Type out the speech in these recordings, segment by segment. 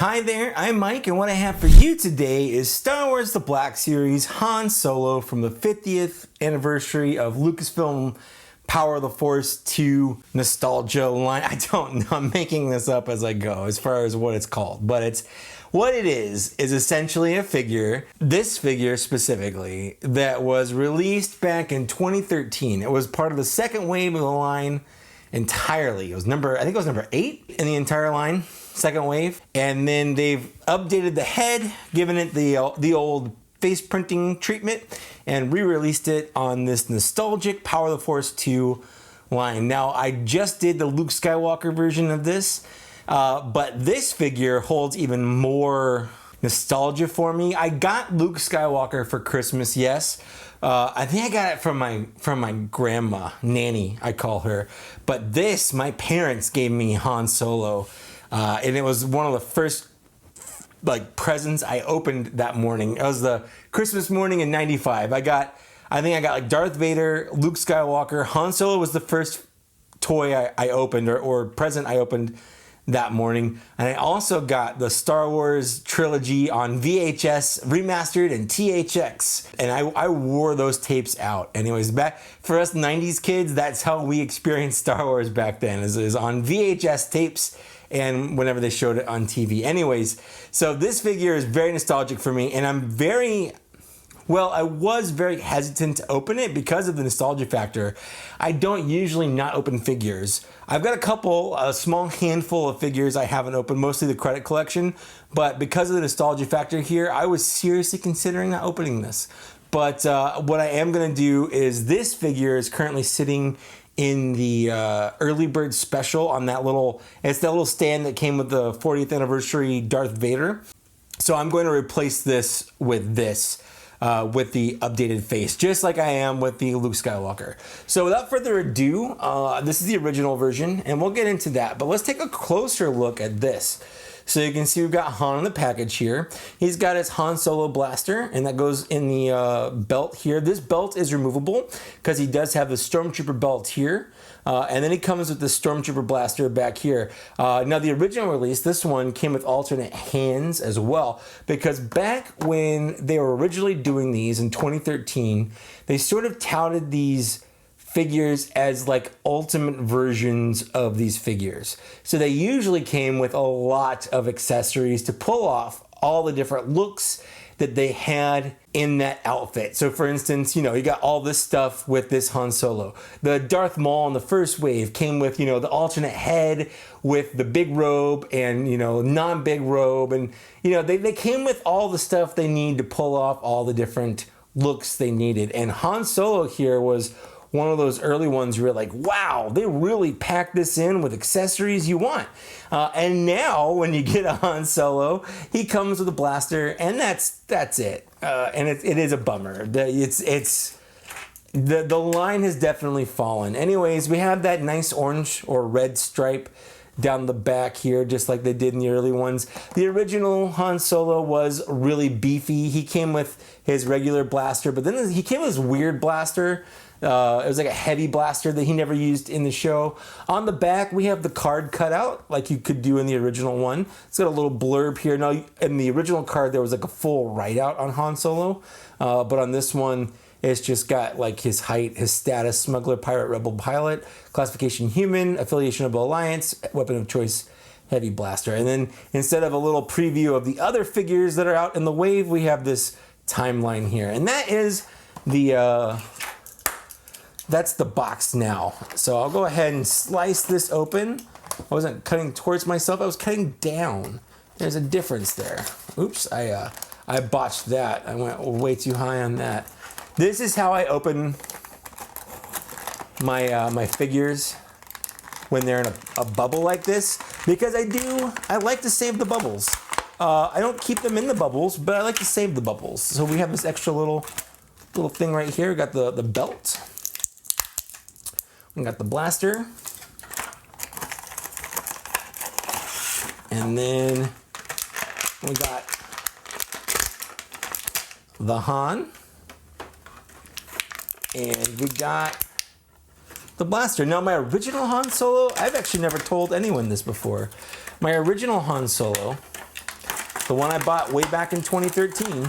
Hi there, I'm Mike, and what I have for you today is Star Wars The Black Series Han Solo from the 50th anniversary of Lucasfilm Power of the Force 2 nostalgia line. I don't know, I'm making this up as I go as far as what it's called, but it's what it is essentially a figure, this figure specifically, that was released back in 2013. It was part of the second wave of the line entirely. It was I think it was number 8 in the entire line, second wave. And then they've updated the head, given it the old face printing treatment, and re-released it on this nostalgic Power of the Force 2 line. Now, I just did the Luke Skywalker version of this, but this figure holds even more nostalgia for me. I got Luke Skywalker for Christmas, yes. I think I got it from my grandma, Nanny, I call her. But this, my parents gave me Han Solo, and it was one of the first presents I opened that morning. It was the Christmas morning in '95. I think I got Darth Vader, Luke Skywalker. Han Solo was the first toy I opened or present I opened that morning. And I also got the Star Wars trilogy on VHS, remastered, and THX. And I wore those tapes out. Anyways, back for us 90s kids, that's how we experienced Star Wars back then, is on VHS tapes and whenever they showed it on TV. Anyways, so this figure is very nostalgic for me, and I was very hesitant to open it because of the nostalgia factor. I don't usually not open figures. I've got a small handful of figures I haven't opened, mostly the credit collection, but because of the nostalgia factor here, I was seriously considering not opening this. But what I am going to do is this figure is currently sitting in the early bird special on that little stand that came with the 40th anniversary Darth Vader. So I'm going to replace this with this. With the updated face, just like I am with the Luke Skywalker. So without further ado, this is the original version, and we'll get into that. But let's take a closer look at this. So you can see we've got Han in the package here. He's got his Han Solo blaster, and that goes in the belt here. This belt is removable because he does have the Stormtrooper belt here. And then he comes with the Stormtrooper blaster back here. Now, the original release, this one came with alternate hands as well, because back when they were originally doing these in 2013, they sort of touted these figures as ultimate versions of these figures. So they usually came with a lot of accessories to pull off all the different looks that they had in that outfit. So for instance, you got all this stuff with this Han Solo. The Darth Maul in the first wave came with, the alternate head with the big robe and, non-big robe. And, they came with all the stuff they need to pull off all the different looks they needed. And Han Solo here was one of those early ones where you're like, wow, they really packed this in with accessories you want. And now when you get a Han Solo, he comes with a blaster, and that's it. And it is a bummer. The line has definitely fallen. Anyways, we have that nice orange or red stripe down the back here, just like they did in the early ones. The original Han Solo was really beefy. He came with his regular blaster, but then he came with this weird blaster. It was like a heavy blaster that he never used in the show. On the back, we have the card cut out like you could do in the original one. It's got a little blurb here. Now, in the original card, there was a full write-out on Han Solo. But on this one, it's just got his height, his status, smuggler, pirate, rebel, pilot, classification human, affiliation of alliance, weapon of choice, heavy blaster. And then instead of a little preview of the other figures that are out in the wave, we have this timeline here. And that is that's the box now. So I'll go ahead and slice this open. I wasn't cutting towards myself, I was cutting down. There's a difference there. Oops, I botched that. I went way too high on that. This is how I open my figures when they're in a bubble like this, because I like to save the bubbles. I don't keep them in the bubbles, but I like to save the bubbles. So we have this extra little thing right here. We got the belt. We got the blaster. And then we got the Han. And we got the blaster. Now, my original Han Solo, I've actually never told anyone this before. My original Han Solo the one I bought way back in 2013,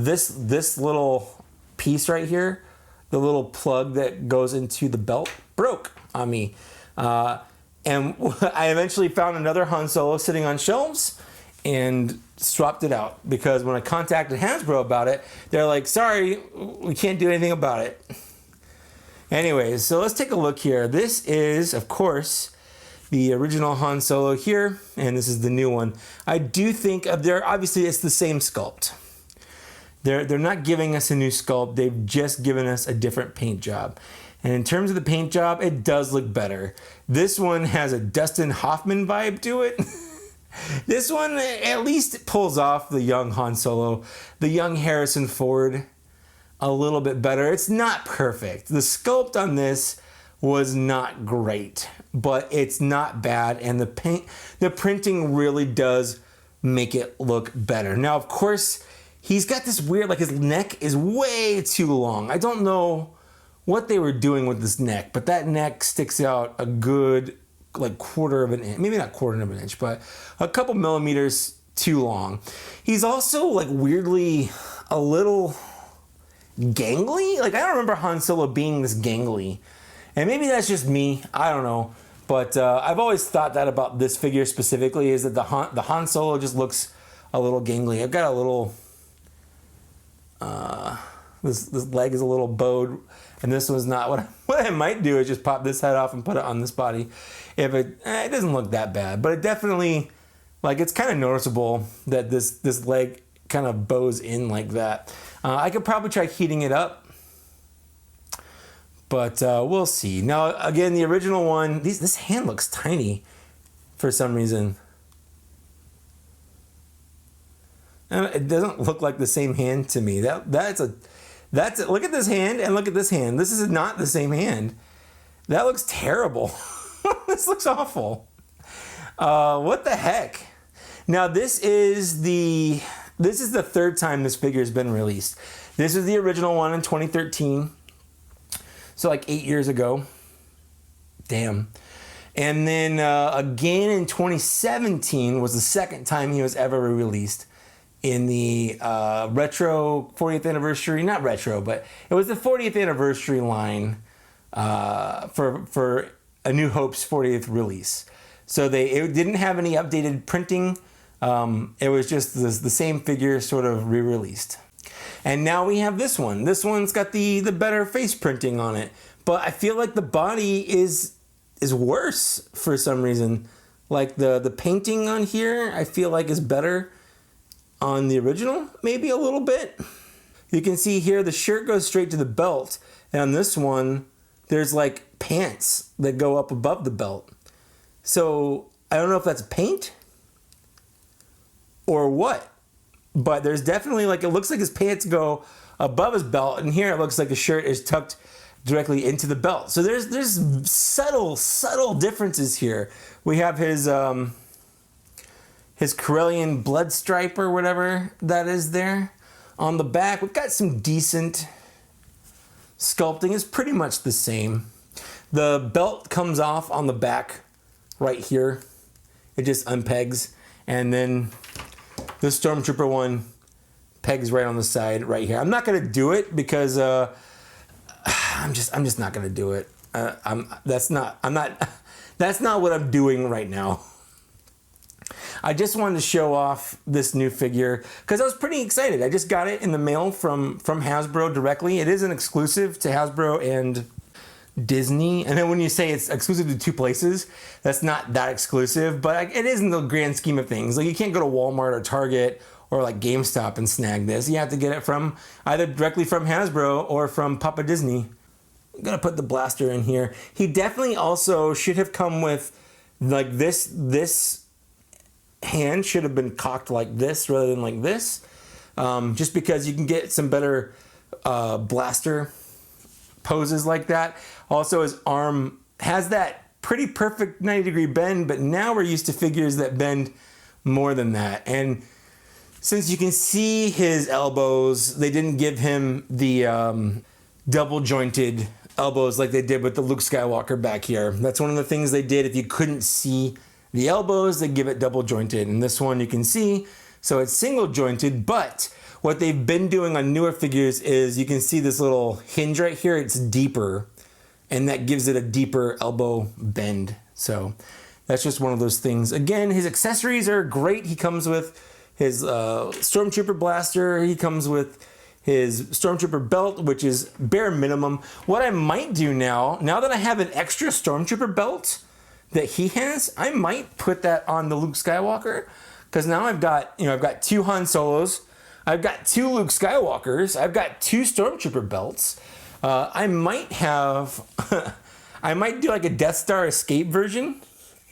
this little piece right here, the little plug that goes into the belt, broke on me. And I eventually found another Han Solo sitting on shelves and swapped it out, because when I contacted Hasbro about it, they're like, sorry, we can't do anything about it. Anyways, so let's take a look here. This is, of course, the original Han Solo here, and this is the new one. I do think obviously it's the same sculpt. They're not giving us a new sculpt, they've just given us a different paint job. And in terms of the paint job, it does look better. This one has a Dustin Hoffman vibe to it. This one at least pulls off the young Han Solo, the young Harrison Ford a little bit better. It's not perfect. The sculpt on this was not great, but it's not bad, and the printing really does make it look better. Now, of course, he's got this weird, like his neck is way too long. I don't know what they were doing with this neck, but that neck sticks out a good like quarter of an inch, maybe not quarter of an inch, but a couple millimeters too long. He's also like weirdly a little gangly. Like I don't remember Han Solo being this gangly, and maybe that's just me, I don't know. But I've always thought that about this figure specifically, is that the Han Solo just looks a little gangly. I've got a little this leg is a little bowed, and this one's not. What I might do is just pop this head off and put it on this body. If it doesn't look that bad, but it definitely, like, it's kind of noticeable that this leg kind of bows in like that. I could probably try heating it up, but we'll see. Now, again, the original one, this hand looks tiny for some reason. And it doesn't look like the same hand to me. That's it. Look at this hand and look at this hand. This is not the same hand. That looks terrible. This looks awful. What the heck? Now this is the third time this figure has been released. This is the original one in 2013. So like 8 years ago. Damn. And then again in 2017 was the second time he was ever released in the retro 40th anniversary, not retro, but it was the 40th anniversary line for A New Hope's 40th release. So it didn't have any updated printing. It was just the same figure sort of re-released. And now we have this one. This one's got the better face printing on it. But I feel like the body is worse for some reason. Like the painting on here, I feel like is better on the original, maybe a little bit. You can see here the shirt goes straight to the belt. And on this one, there's like pants that go up above the belt. So I don't know if that's paint or what, but there's definitely, like, it looks like his pants go above his belt, and here it looks like the shirt is tucked directly into the belt. So there's subtle differences here. We have his Corellian blood stripe or whatever that is there. On the back, we've got some decent sculpting. It's pretty much the same. The belt comes off on the back right here. It just unpegs, and then the Stormtrooper one pegs right on the side right here. I'm not gonna do it because I'm just not gonna do it. That's not what I'm doing right now. I just wanted to show off this new figure because I was pretty excited. I just got it in the mail from Hasbro directly. It is an exclusive to Hasbro and Disney. And then when you say it's exclusive to two places, that's not that exclusive, but it is in the grand scheme of things. Like, you can't go to Walmart or Target or like GameStop and snag this. You have to get it from either directly from Hasbro or from Papa Disney. I'm gonna put the blaster in here. He definitely also should have come with, like, this hand should have been cocked like this rather than like this, just because you can get some better blaster poses like that. Also, his arm has that pretty perfect 90-degree bend, but now we're used to figures that bend more than that. And since you can see his elbows, they didn't give him the double jointed elbows like they did with the Luke Skywalker back here. That's one of the things they did if you couldn't see the elbows, they give it double jointed. And this one you can see, so it's single jointed, but what they've been doing on newer figures is you can see this little hinge right here, it's deeper, and that gives it a deeper elbow bend. So that's just one of those things. Again, his accessories are great. He comes with his Stormtrooper blaster. He comes with his Stormtrooper belt, which is bare minimum. What I might do now that I have an extra Stormtrooper belt that he has, I might put that on the Luke Skywalker, because now I've got two Han Solos, I've got two Luke Skywalkers, I've got two Stormtrooper belts. I might have, I might do like a Death Star escape version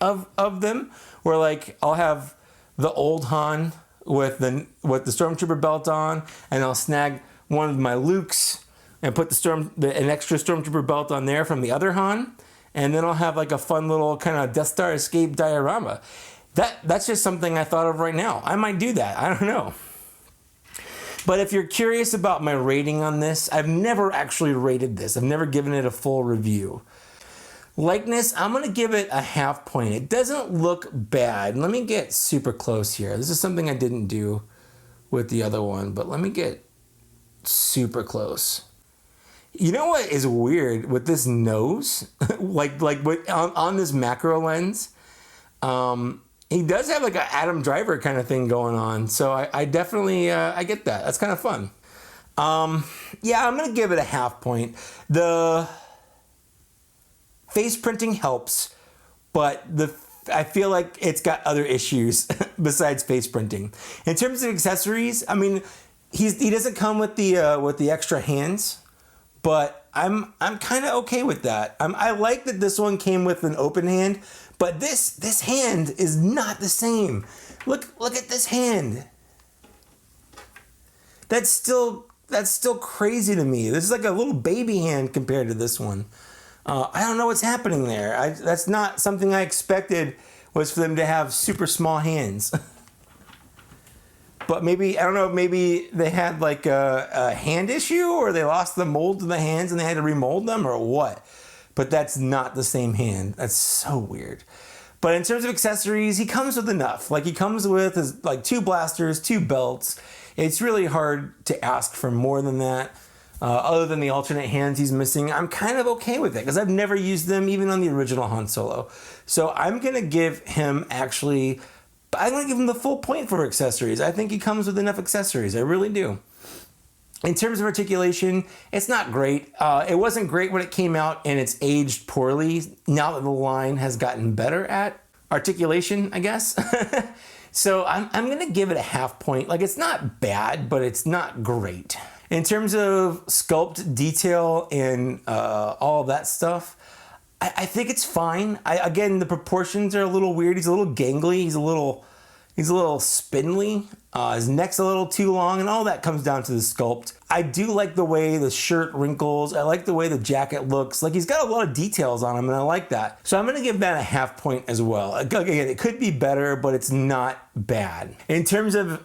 of them, where like I'll have the old Han with the Stormtrooper belt on, and I'll snag one of my Lukes and put an extra Stormtrooper belt on there from the other Han, and then I'll have like a fun little kind of Death Star escape diorama. That's just something I thought of right now. I might do that. I don't know. But if you're curious about my rating on this, I've never actually rated this. I've never given it a full review. Likeness, I'm going to give it a half point. It doesn't look bad. Let me get super close here. This is something I didn't do with the other one, but let me get super close. You know what is weird with this nose? like on this macro lens, he does have like an Adam Driver kind of thing going on. So I definitely, I get that. That's kind of fun. Yeah, I'm going to give it a half point. The face printing helps, but I feel like it's got other issues besides face printing. In terms of accessories, I mean, he doesn't come with the extra hands, but I'm kind of okay with that. I like that this one came with an open hand, but this hand is not the same. Look at this hand. That's still crazy to me. This is like a little baby hand compared to this one. I don't know what's happening there. That's not something I expected, was for them to have super small hands. But maybe, I don't know, maybe they had like a hand issue, or they lost the mold of the hands and they had to remold them, or what. But that's not the same hand. That's so weird. But in terms of accessories, he comes with enough. Like, he comes with his, like, 2 blasters, 2 belts. It's really hard to ask for more than that. Other than the alternate hands he's missing, I'm kind of okay with it, because I've never used them even on the original Han Solo. So I'm going to give him the full point for accessories. I think he comes with enough accessories. I really do. In terms of articulation, it's not great. It wasn't great when it came out, and it's aged poorly now that the line has gotten better at articulation, I guess. So I'm going to give it a half point. Like, it's not bad, but it's not great. In terms of sculpt, detail, and all of that stuff, I think it's fine. Again, the proportions are a little weird. He's a little gangly. He's a little spindly. His neck's a little too long, and all that comes down to the sculpt. I do like the way the shirt wrinkles. I like the way the jacket looks. Like, he's got a lot of details on him, and I like that. So I'm going to give that a half point as well. Again, it could be better, but it's not bad. In terms of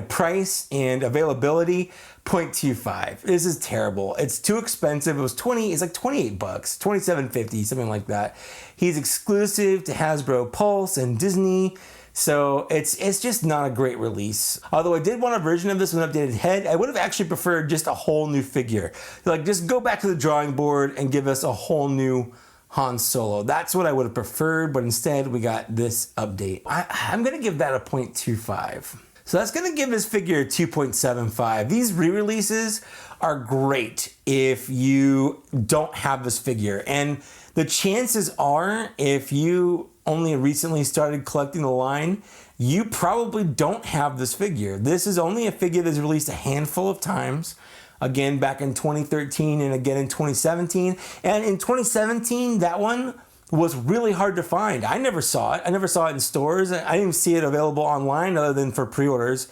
price and availability, 0.25. This is terrible. It's too expensive. It's like $28, $27.50, something like that. He's exclusive to Hasbro Pulse and Disney. So it's just not a great release. Although I did want a version of this with an updated head, I would have actually preferred just a whole new figure. Like, just go back to the drawing board and give us a whole new Han Solo. That's what I would have preferred, but instead we got this update. I'm gonna give that a 0.25. So that's gonna give this figure a 2.75. These re-releases are great if you don't have this figure. And the chances are, if you only recently started collecting the line, you probably don't have this figure. This is only a figure that's released a handful of times. Again, back in 2013 and again in 2017. And in 2017, that one was really hard to find. I never saw it. I never saw it in stores. I didn't even see it available online other than for pre-orders.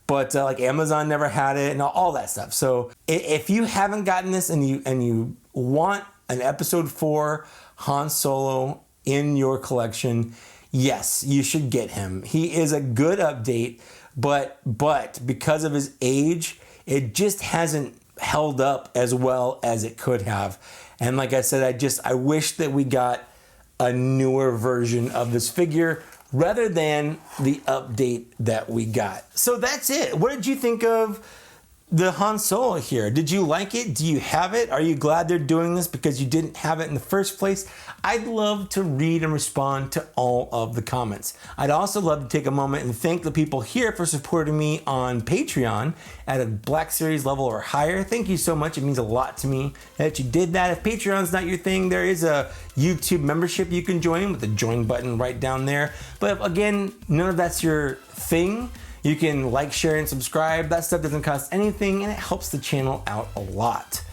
But like Amazon never had it and all that stuff. So if you haven't gotten this and you want an episode 4 Han Solo in your collection, yes, you should get him. He is a good update, but because of his age, it just hasn't held up as well as it could have. And like I said, I wish that we got a newer version of this figure rather than the update that we got. So that's it. What did you think of the Han Solo here? Did you like it? Do you have it? Are you glad they're doing this because you didn't have it in the first place? I'd love to read and respond to all of the comments. I'd also love to take a moment and thank the people here for supporting me on Patreon at a Black Series level or higher. Thank you so much. It means a lot to me that you did that. If Patreon's not your thing, there is a YouTube membership you can join with the join button right down there. But again, none of that's your thing. You can like, share, and subscribe. That stuff doesn't cost anything, and it helps the channel out a lot.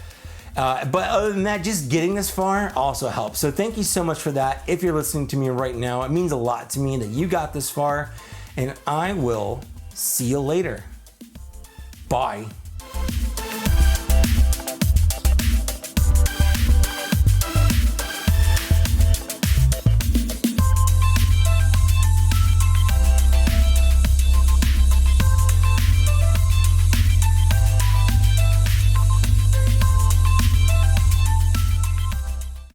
But other than that, just getting this far also helps. So thank you so much for that. If you're listening to me right now, it means a lot to me that you got this far, and I will see you later. Bye.